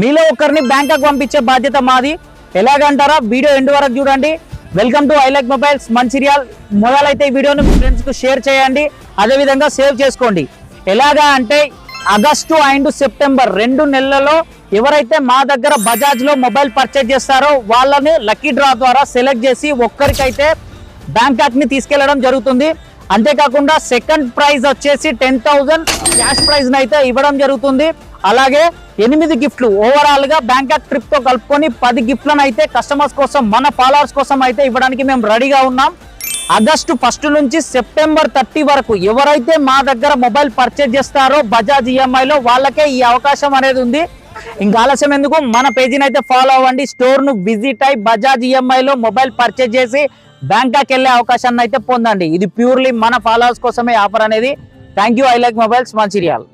మీలో ఒకరిని బ్యాంకాక్ పంపించే బాధ్యత మాది. ఎలాగంటారా, వీడియో ఎండ్ వరకు చూడండి. Welcome to I like mobiles Mancherial. మొదలైతే ఈ వీడియోని మీ ఫ్రెండ్స్కు షేర్ చేయండి, అదేవిధంగా సేవ్ చేసుకోండి. ఎలాగా అంటే ఆగస్టు అండ్ సెప్టెంబర్ 2 నెలలలో ఎవరైతే మా దగ్గర బజాజ్లో మొబైల్ పర్చేజ్ చేస్తారో వాళ్ళని లక్కీ డ్రా ద్వారా సెలెక్ట్ చేసి ఒక్కరికైతే బ్యాంకాక్ని తీసుకెళ్లడం జరుగుతుంది. అంతేకాకుండా సెకండ్ ప్రైజ్ వచ్చేసి 10,000 క్యాష్ ప్రైజ్ అయితే ఇవ్వడం జరుగుతుంది. అలాగే 8 గిఫ్ట్లు ఓవరాల్ గా బ్యాంకాక్ ట్రిప్ తో కలుపుకొని 10 గిఫ్ట్లను అయితే కస్టమర్స్ కోసం, మన ఫాలోవర్స్ కోసం అయితే ఇవ్వడానికి మేము రెడీగా ఉన్నాం. ఆగస్టు 1 నుంచి సెప్టెంబర్ 30 వరకు ఎవరైతే మా దగ్గర మొబైల్ పర్చేజ్ చేస్తారో బజాజ్ ఈఎంఐలో వాళ్ళకే ఈ అవకాశం అనేది ఉంది. ఇంకా ఆలస్యం ఎందుకు, మన పేజీని అయితే ఫాలో అవ్వండి. స్టోర్ ను విజిట్ అయి బజాజ్ ఈఎంఐలో మొబైల్ పర్చేజ్ చేసి బ్యాంకాక్ వెళ్ళే అవకాశాన్ని అయితే పొందండి. ఇది ప్యూర్లీ మన ఫాలోవర్స్ కోసమే ఆఫర్ అనేది. Thank you I like mobiles Mancherial.